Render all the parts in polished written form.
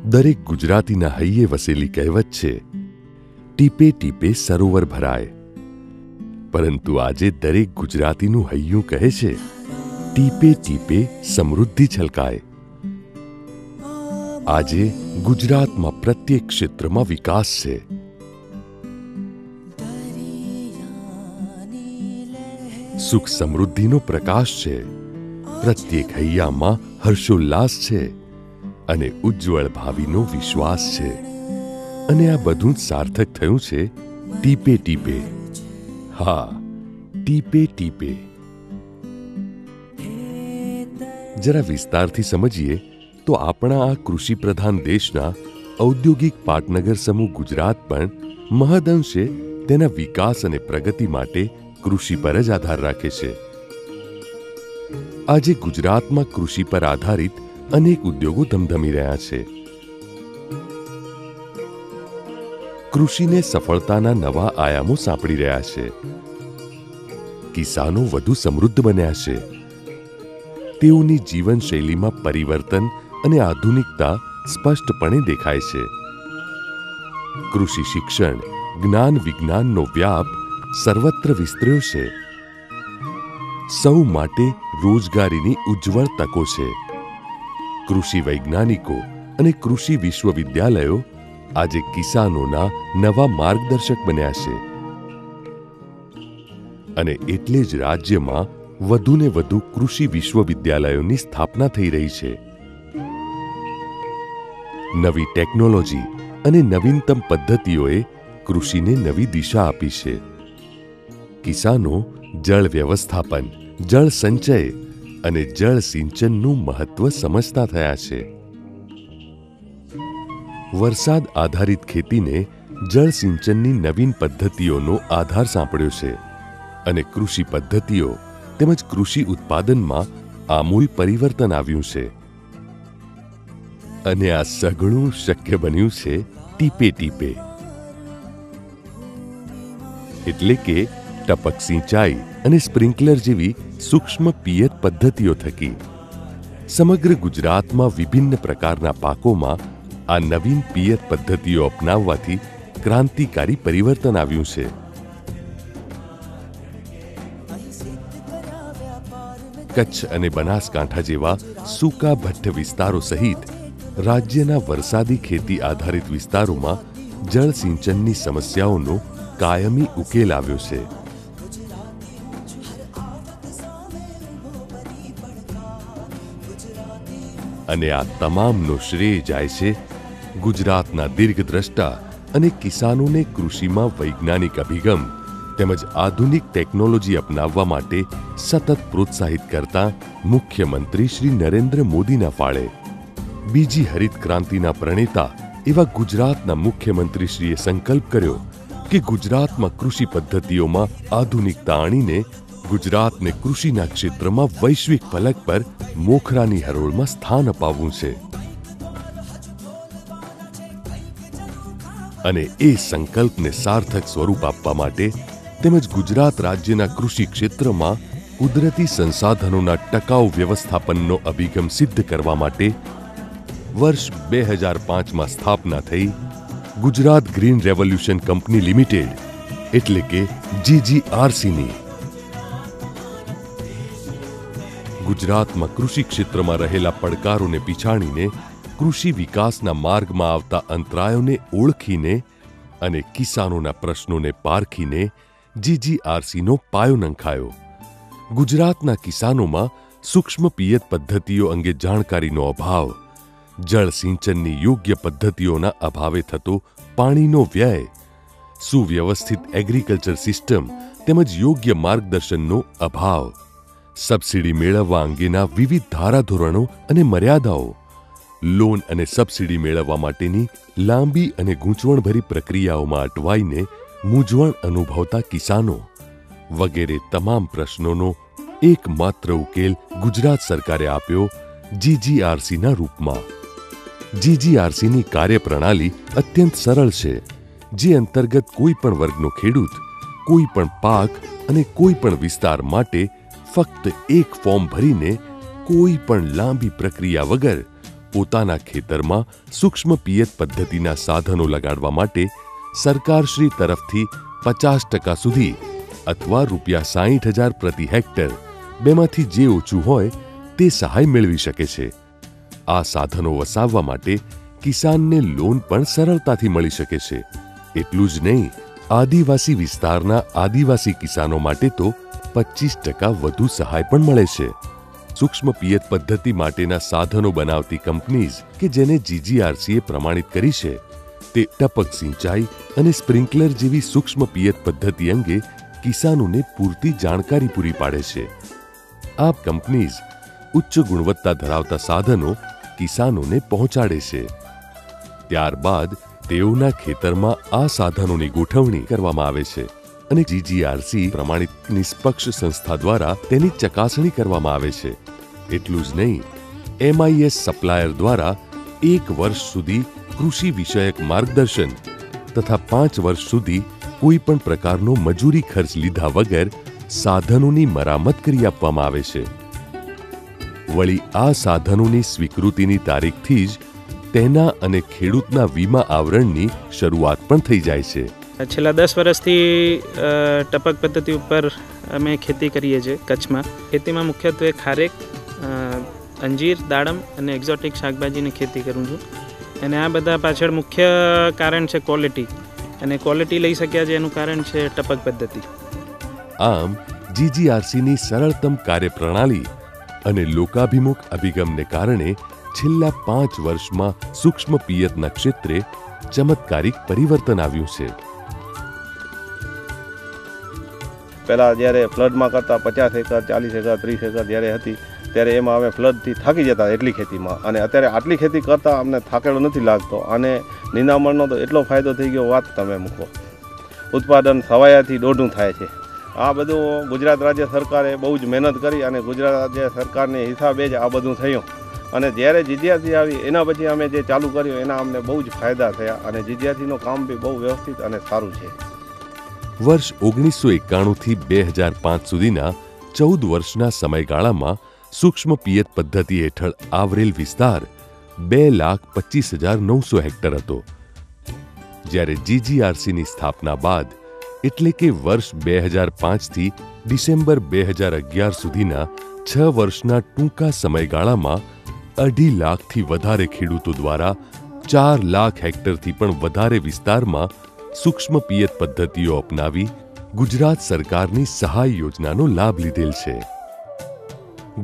દરેક ગુજરાતીના હૈયે વસેલી કહેવત છે, ટીપે ટીપે સરોવર ભરાય. પરંતુ આજે દરેક ગુજરાતીનું હૈયું કહે છે, ટીપે ટીપે સમૃદ્ધિ છલકાય. આજે ગુજરાતમાં પ્રત્યેક ક્ષેત્રમાં વિકાસ છે. સુખ સમૃદ્ધિનો પ્રકાશ છે. પ્રત્યેક હૈયામાં હર્ષોલ્લાસ છે અને ઉજ્જવળ ભાવિનો વિશ્વાસ છે. અને આ બધું જ સાર્થક થયું છે ટીપે ટીપે. હા, ટીપે ટીપે. જરા વિસ્તારથી સમજીએ તો આપણા આ કૃષિ પ્રધાન દેશના ઔદ્યોગિક પાટનગર સમૂહ ગુજરાત પણ મહદઅંશે તેના વિકાસ અને પ્રગતિ માટે કૃષિ પર જ આધાર રાખે છે. આજે ગુજરાતમાં કૃષિ પર આધારિત અનેક ઉદ્યોગો ધમધમી રહ્યા છે. કૃષિને સફળતાના નવા આયામો સાંપડી રહ્યા છે. કિસાનો વધુ સમૃદ્ધ બન્યા છે. તેઓની જીવનશૈલીમાં પરિવર્તન અને આધુનિકતા સ્પષ્ટપણે દેખાય છે. કૃષિ શિક્ષણ, જ્ઞાન વિજ્ઞાનનો વ્યાપ સર્વત્ર વિસ્તર્યો છે. સૌ માટે રોજગારીની ઉજ્જવળ તકો છે. કૃષિ વૈજ્ઞાનિકો અને કૃષિ વિશ્વવિદ્યાલયો આજે કિસાનોના નવા માર્ગદર્શક બન્યા છે. અને એટલે જ રાજ્યમાં વધુને વધુ કૃષિ વિશ્વવિદ્યાલયોની સ્થાપના થઈ રહી છે. નવી ટેકનોલોજી અને નવીનતમ પદ્ધતિઓએ કૃષિને નવી દિશા આપી છે. કિસાનો જળ વ્યવસ્થાપન, જળ સંચય અને જળ સિંચનનું મહત્વ સમજતા થયા છે. વરસાદ આધારિત ખેતીને જળ સિંચનની નવીન પદ્ધતિઓનો આધાર સાંપડ્યો છે અને કૃષિ પદ્ધતિઓ તેમજ કૃષિ ઉત્પાદનમાં આમૂલ પરિવર્તન આવ્યું છે. અને આ સઘળું શક્ય બન્યું છે ટીપે ટીપે. એટલે કે ટપક સિંચાઈ અને સ્પ્રિંકલર જેવી સૂક્ષ્મ પિયત પદ્ધતિઓ થકી સમગ્ર ગુજરાતમાં વિભિન્ન પ્રકારના પાકોમાં આ નવીન પિયત પદ્ધતિઓ અપનાવવાથી ક્રાંતિકારી પરિવર્તન આવ્યું છે. કચ્છ અને બનાસકાંઠા જેવા સૂકા ભઠ્ઠ વિસ્તારો સહિત રાજ્યના વરસાદી ખેતી આધારિત વિસ્તારોમાં જળ સિંચનની સમસ્યાઓનો કાયમી ઉકેલ આવ્યો છે. અને આ તમામનો શ્રેય જાય છે ગુજરાતના દીર્ઘદ્રષ્ટા અને કિસાનોને કૃષિમાં વૈજ્ઞાનિક અભિગમ તેમજ આધુનિક ટેકનોલોજી અપનાવવા માટે સતત પ્રોત્સાહિત કરતા મુખ્યમંત્રી શ્રી નરેન્દ્ર મોદીના ફાળે. બીજી હરિત ક્રાંતિના પ્રણેતા એવા ગુજરાતના મુખ્યમંત્રીશ્રીએ સંકલ્પ કર્યો કે ગુજરાતમાં કૃષિ પદ્ધતિઓમાં આધુનિકતા આણીને ગુજરાતને કૃષિના ક્ષેત્રમાં વૈશ્વિક ફલક પર મોખરાની હરોળમાં સ્થાન અપાવવું છે. અને એ સંકલ્પને સાર્થક સ્વરૂપ આપવા માટે તેમજ ગુજરાત રાજ્યના કૃષિ ક્ષેત્રમાં કુદરતી સંસાધનોના ટકાઉ વ્યવસ્થાપનનો અભિગમ સિદ્ધ કરવા માટે વર્ષ 2005માં સ્થાપના થઈ Gujarat green revolution company limited એટલે કે GGRCની. ગુજરાતમાં કૃષિ ક્ષેત્રમાં રહેલા પડકારોને પીછાણીને કૃષિ વિકાસના માર્ગમાં આવતા અંતરાયોને ઓળખીને અને કિસાનોના પ્રશ્નોને પારખીને GGRCનો પાયો નંખાયો. ગુજરાતના કિસાનોમાં સૂક્ષ્મ પિયત પદ્ધતિઓ અંગે જાણકારીનો અભાવ, જળ સિંચનની યોગ્ય પદ્ધતિઓના અભાવે થતો પાણીનો વ્યય, સુવ્યવસ્થિત એગ્રીકલ્ચર સિસ્ટમ તેમજ યોગ્ય માર્ગદર્શનનો અભાવ, સબસિડી મેળવવા અંગેના વિવિધ ધારાધોરણો અને મર્યાદાઓ, લોન અને સબસિડી મેળવવા માટેની લાંબી અને ગૂંચવણભરી પ્રક્રિયાઓમાં અટવાઈને મૂંઝવણ અનુભવતા કિસાનો વગેરે તમામ પ્રશ્નોનો એકમાત્ર ઉકેલ ગુજરાત સરકારે આપ્યો GGRCના રૂપમાં. GGRCની કાર્યપ્રણાલી અત્યંત સરળ છે, જે અંતર્ગત કોઈ પણ વર્ગનો ખેડૂત કોઈ પણ પાક અને કોઈ પણ વિસ્તાર માટે ફક્ત એક ફોર્મ ભરીને કોઈ પણ લાંબી પ્રક્રિયા વગર પોતાના ખેતરમાં સૂક્ષ્મ પિયત પદ્ધતિના સાધનો લગાડવા માટે સરકારશ્રી તરફથી 50% સુધી અથવા ₹60,000 પ્રતિ હેક્ટર બેમાંથી જે ઓછું હોય તે સહાય મેળવી શકે છે। આ સાધનો વસાવવા માટે કિસાનને લોન પણ સરળતાથી મળી શકે છે। એટલું જ નહીં, આદિવાસી વિસ્તારના આદિવાસી કિસાનો માટે તો 25% વધુ સહાય પણ મળે છે। સૂક્ષ્મ પિયત પદ્ધતિ માટેના સાધનો બનાવતી કંપનીઝ કે જેને GGRCએ પ્રમાણિત કરી છે તે ટપક સિંચાઈ અને સ્પ્રિંકલર જેવી સૂક્ષ્મ પિયત પદ્ધતિ અંગે કિસાનોને પૂરતી જાણકારી પૂરી પાડે છે। આ કંપનીઝ ઉચ્ચ ગુણવત્તા ધરાવતા સાધનો કિસાનોને પહોંચાડે છે। ત્યારબાદ તેઓના ખેતરમાં આ સાધનોની ગોઠવણી કરવામાં આવે છે અને GGRC પ્રમાણિત નિષ્પક્ષ સંસ્થા દ્વારા તેની ચકાસણી કરવામાં આવે છે। એટલું જ નહીં, MIS સપ્લાયર દ્વારા 1 વર્ષ સુધી કૃષિ વિષયક માર્ગદર્શન તથા 5 વર્ષ સુધી કોઈ પણ પ્રકારનો મજૂરી ખર્ચ લીધા વગર સાધનોની મરામત કરી આપવામાં આવે છે। વળી આ સાધનોની સ્વીકૃતિની તારીખથી જ તેના અને ખેડૂતના વીમા આવરણની શરૂઆત પણ થઈ જાય છે। છેલ્લા 10 વર્ષથી ટપક પદ્ધતિ ઉપર અમે ખેતી કરીએ છીએ કચ્છમાં। ખેતીમાં મુખ્યત્વે ખારેક, અંજીર, દાડમ અને એક્ઝોટિક શાકભાજીની ખેતી કરું છું અને આ બધા પાછળ મુખ્ય કારણ છે ક્વોલિટી, અને ક્વોલિટી લઈ શક્યા છે એનું કારણ છે ટપક પદ્ધતિ। આમ GGRCની સરળતમ કાર્યપ્રણાલી અને લોકાભિમુખ અભિગમને કારણે છેલ્લા 5 વર્ષમાં સૂક્ષ્મ પિયતના ક્ષેત્રે ચમત્કારિક પરિવર્તન આવ્યું છે। પહેલાં જ્યારે ફ્લડમાં કરતા 50 એકર, 40 એકર, 30 એકર જ્યારે હતી ત્યારે એમાં અમે ફ્લડથી થાકી જતા એટલી ખેતીમાં, અને અત્યારે આટલી ખેતી કરતાં અમને થાકેલો નથી લાગતો, અને નિંદામણનો તો એટલો ફાયદો થઈ ગયો, વાત તમે મૂકો। ઉત્પાદન સવાયાથી દોઢું થાય છે। આ બધું ગુજરાત રાજ્ય સરકારે બહુ જ મહેનત કરી અને ગુજરાત રાજ્ય સરકારની હિસાબે જ આ બધું થયું, અને જ્યારે GGRC આવી એના પછી અમે જે ચાલુ કર્યું એના અમને બહુ જ ફાયદા થયા, અને GGRCનું કામ બી બહુ વ્યવસ્થિત અને સારું છે। વર્ષ 1991થી 2005 સુધીના 14 વર્ષના સમયગાળામાં સૂક્ષ્મ પિયત પદ્ધતિ હેઠળ આવરેલ વિસ્તાર 2,25,900 હેક્ટર હતો, જ્યારે GGRCની સ્થાપના બાદ એટલે કે વર્ષ 2005થી ડિસેમ્બર 2011 સુધીના 6 વર્ષના ટૂંકા સમયગાળામાં 2.5 લાખથી વધારે ખેડૂતો દ્વારા 4 લાખ હેક્ટરથી પણ વધારે વિસ્તારમાં સૂક્ષ્મ પિયત પદ્ધતિઓ અપનાવી ગુજરાત સરકારની સહાય યોજનાનો લાભ લીધેલ છે।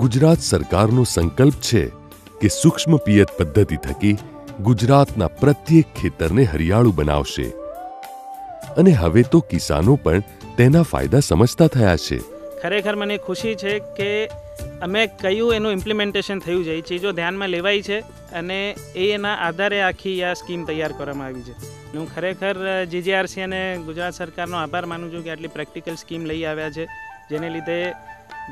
ગુજરાત સરકારનો સંકલ્પ છે કે સૂક્ષ્મ પિયત પદ્ધતિ થકી ગુજરાતના પ્રત્યેક ખેતરને હરિયાળું બનાવશે, અને હવે તો કિસાનો પણ તેના ફાયદા સમજતા થયા છે। ખરેખર મને ખુશી છે કે અમે કયું એનું ઇમ્પ્લિમેન્ટેશન થયું છે, એ ચીજો ધ્યાનમાં લેવાઈ છે અને એના આધારે આખી આ સ્કીમ તૈયાર કરવામાં આવી છે। હું ખરેખર GGRC અને ગુજરાત સરકારનો આભાર માનું છું કે આટલી પ્રેક્ટિકલ સ્કીમ લઈ આવ્યા છે, જેને લીધે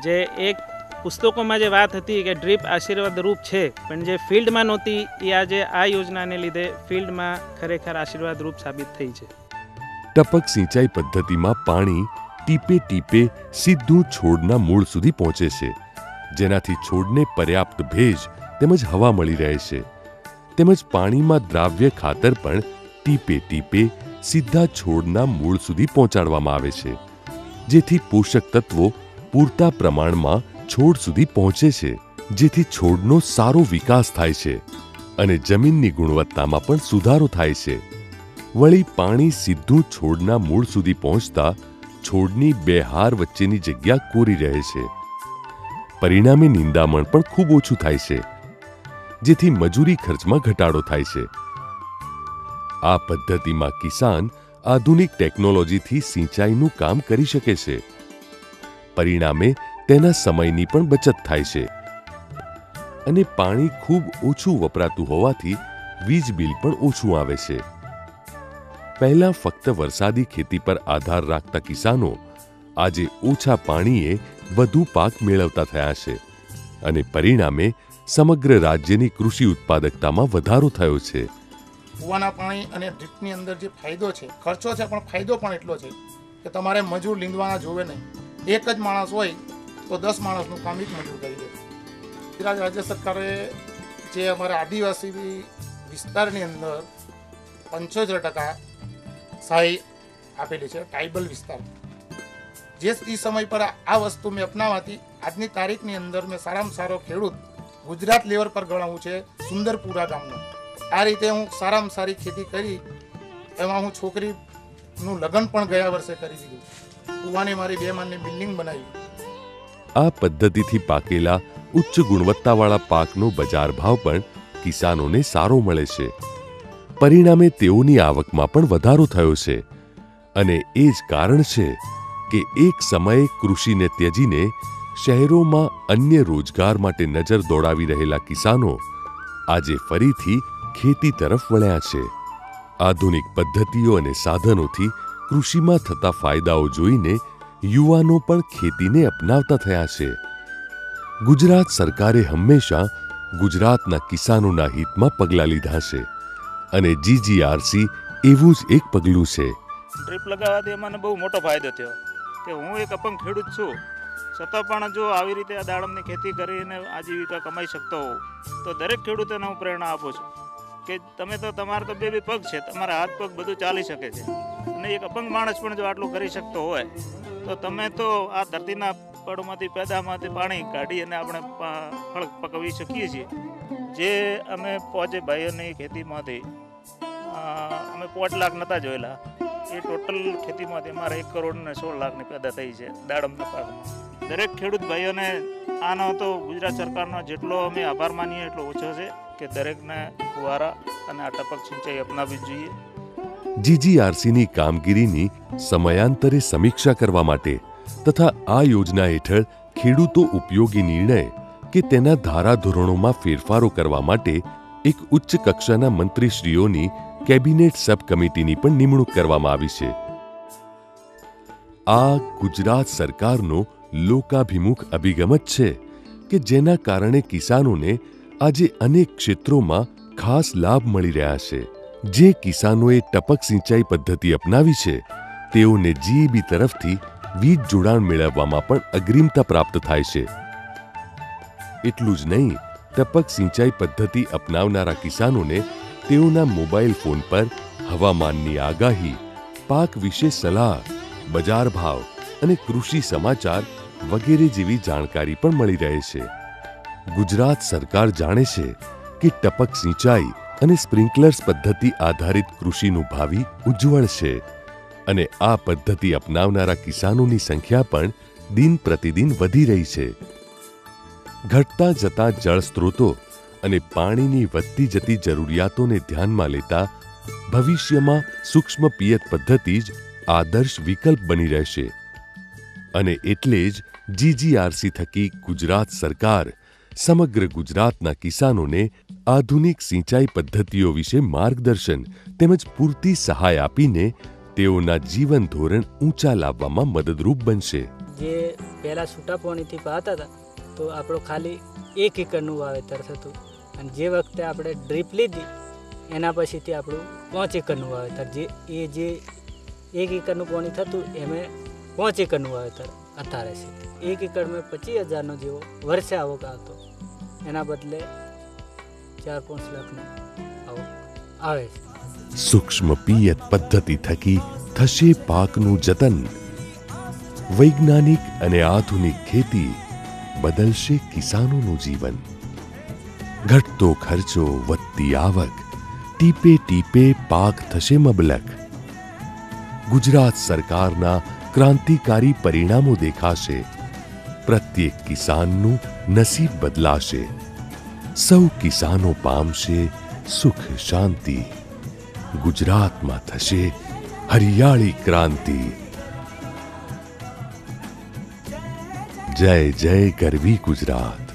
જે એક પુસ્તકોમાં જે વાત હતી કે ડ્રીપ આશીર્વાદરૂપ છે પણ જે ફિલ્ડમાં નહોતી, એ આજે આ યોજનાને લીધે ફિલ્ડમાં ખરેખર આશીર્વાદરૂપ સાબિત થઈ છે। ટપક સિંચાઈ પદ્ધતિમાં પાણી ટીપે ટીપે સીધું છોડના મૂળ સુધી પહોંચે છે, જેનાથી છોડને પર્યાપ્ત ભેજ તેમજ હવા મળી રહે છે, તેમજ પાણીમાં દ્રાવ્ય ખાતર પણ ટીપે ટીપે સીધા છોડના મૂળ સુધી પહોંચાડવામાં આવે છે, જેથી પોષક તત્વો પૂરતા પ્રમાણમાં છોડ સુધી પહોંચે છે, જેથી છોડનો સારો વિકાસ થાય છે અને જમીનની ગુણવત્તામાં પણ સુધારો થાય છે। વળી પાણી સીધું છોડના મૂળ સુધી પહોંચતા છોડની બે હાર વચ્ચેની જગ્યા કોરી રહે છે, પરિણામે નિંદામણ પણ ખૂબ ઓછું થાય છે, જેથી મજૂરી ખર્ચમાં ઘટાડો થાય છે। આ પદ્ધતિમાં કિસાન આધુનિક ટેકનોલોજીથી સિંચાઈનું કામ કરી શકે છે, પરિણામે તેના સમયની પણ બચત થાય છે અને પાણી ખૂબ ઓછું વપરાતું હોવાથી વીજ બિલ પણ ઓછું આવે છે। પહેલા ફક્ત વરસાદી ખેતી પર આધાર રાખતા કિસાનો આજે ઓછા પાણીએ વધુ પાક મેળવતા થયા છે અને પરિણામે સમગ્ર રાજ્યની કૃષિ ઉત્પાદકતામાં વધારો થયો છે। કૂવાના પાણી અને ડ્રીપની અંદર જે ફાયદો છે, ખર્ચો છે પણ ફાયદો પણ એટલો છે કે તમારે મજૂર લીંદવાના જોવે નહીં। એક જ માણસ હોય તો 10 માણસનું કામ એક મજૂર કરી દે। ગુજરાત રાજ્ય સરકારે જે અમારા આદિવાસી વિસ્તારની અંદર 75% સહાય આપેલી છે, ટ્રાઇબલ વિસ્તાર. જે સમય પર આ વસ્તુ મેં અપનાવાથી આજની તારીખની અંદર મેં સારામાં સારો ખેડૂત ગુજરાત લેવલ પર ગણાવું છે સુંદરપુરા ગામનો. આ રીતે હું સારામાં સારી ખેતી કરી, એમાં હું છોકરીનું લગ્ન પણ ગયા વર્ષે કરી દીધું. કુવાની મારી 2 માળની બિલ્ડિંગ બનાવી. આ પદ્ધતિથી પાકેલા ઉચ્ચ ગુણવત્તાવાળા પાકનો બજાર ભાવ પણ કિસાનોને સારો મળે છે. પરિણામે તેઓની આવકમાં પણ વધારો થયો છે. અને એ જ કારણ છે કે એક સમયે કૃષિને ત્યજીને શહેરોમાં અન્ય રોજગાર માટે નજર દોડાવી રહેલા કિસાનો આજે ફરીથી ખેતી તરફ વળ્યા છે. આધુનિક પદ્ધતિઓ અને સાધનોથી કૃષિમાં થતા ફાયદાઓ જોઈને યુવાનો પણ ખેતીને અપનાવતા થયા છે. ગુજરાત સરકારે હંમેશા ગુજરાતના કિસાનોના હિતમાં પગલાં લીધા છે અને GGRC એવું જ એક પગલું છે. ડ્રીપ લગાવવાથી મને બહુ મોટો ફાયદો થયો કે હું એક અપંગ ખેડૂત છું, છતાં પણ જો આવી રીતે આ દાડમની ખેતી કરીને આજીવિકા કમાઈ શકતો હોઉં તો દરેક ખેડૂતોને હું પ્રેરણા આપું છું કે તમે તો તમારા તો 2 પગ છે, તમારા હાથ પગ બધું ચાલી શકે છે, અને એક અપંગ માણસ પણ જો આટલું કરી શકતો હોય તો તમે તો આ ધરતીના પડમાંથી પેદામાંથી પાણી કાઢી અને આપણે ફળ પકવી શકીએ છીએ. જે અમે 5 ભાઈઓની ખેતીમાંથી અમે 5 લાખ નહોતા જોયેલા, એ ટોટલ ખેતીમાંથી અમારા 1 કરોડ ને 16 લાખની પેદા થઈ છે દાડમના પાકમાં. દરેક ખેડૂત ભાઈઓને આનો તો ગુજરાત સરકારનો જેટલો અમે આભાર માનીએ એટલો ઓછો છે કે દરેકને ફુવારા અને આ ટપક સિંચાઈ અપનાવવી જોઈએ. GGRCની કામગીરીની સમયાંતરે સમીક્ષા કરવા માટે તથા આ યોજના હેઠળ ખેડૂતો ઉપયોગી નિર્ણય કે તેના ધારાધોરણોમાં ફેરફારો કરવા માટે એક ઉચ્ચ કક્ષાના મંત્રીશ્રીઓની કેબિનેટ સબ કમિટીની પણ નિમણૂક કરવામાં આવી છે. આ ગુજરાત સરકારનો લોકાભિમુખ અભિગમ જ છે કે જેના કારણે કિસાનોને આજે અનેક ક્ષેત્રોમાં ખાસ લાભ મળી રહ્યા છે. જે કિસાનોએ ટપક સિંચાઈ પદ્ધતિ અપનાવી છે તેઓને GEB તરફથી વીજ જોડાણ મેળવવામાં પણ અગ્રિમતા પ્રાપ્ત થાય છે. એટલું જ નહીં, ટપક સિંચાઈ પદ્ધતિ અપનાવનારા કિસાનોને તેઓના મોબાઈલ ફોન પર હવામાનની આગાહી, પાક વિશે સલાહ, બજાર ભાવ અને કૃષિ સમાચાર વગેરે જેવી જાણકારી પણ મળી રહે છે. ગુજરાત સરકાર જાણે છે કે ટપક સિંચાઈ અને સ્પ્રિંકલર્સ પદ્ધતિ આધારિત કૃષિનું ભાવિ ઉજ્જવળ છે અને આ પદ્ધતિ અપનાવનારા કિસાનોની સંખ્યા પણ દિન પ્રતિદિન વધી રહી છે. ઘટતા જતા જળ સ્ત્રોતો અને પાણીની વધતી જતી જરૂરિયાતોને ધ્યાનમાં લેતા ભવિષ્યમાં સૂક્ષ્મ પિયત પદ્ધતિ જ આદર્શ વિકલ્પ બની રહેશે. અને એટલે જ GGRC થકી ગુજરાત સરકાર સમગ્ર ગુજરાતના કિસાનોને આધુનિક સિંચાઈ પદ્ધતિઓ વિશે માર્ગદર્શન તેમજ પૂરતી સહાય આપીને તેઓના જીવન ધોરણ ઊંચા લાવવામાં મદદરૂપ બનશે. જે પહેલા છૂટા પાણીથી પાતા હતા તો આપણો ખાલી 1 એકરનું વાવેતર થતું, અને જે વખતે આપણે ડ્રીપ લીધી એના પછીથી આપણું 5 એકરનું વાવેતર, જે 1 એકરનું પાણી થતું એમે 5 એકરનું વાવેતર અત્યારે છે. 1 એકરમાં 25,000નો જેવો વર્ષે આવક આવતો, એના બદલે 4-5 લાખનો આવક આવે છે. સૂક્ષ્મ પિયત પદ્ધતિ થકી થશે પાકનું જતન. વૈજ્ઞાનિક અને આધુનિક ખેતી બદલશે કિસાનોનું જીવન. ઘટતો ખર્ચો, વધતી આવક, ટીપે ટીપે પાક થશે મબલક. ગુજરાત સરકારના ક્રાંતિકારી પરિણામો દેખાશે. પ્રત્યેક કિસાનનું નસીબ બદલાશે. સૌ કિસાનો પામશે સુખ શાંતિ. ગુજરાતમાં થશે હરિયાળી ક્રાંતિ. જય જય ગરવી ગુજરાત.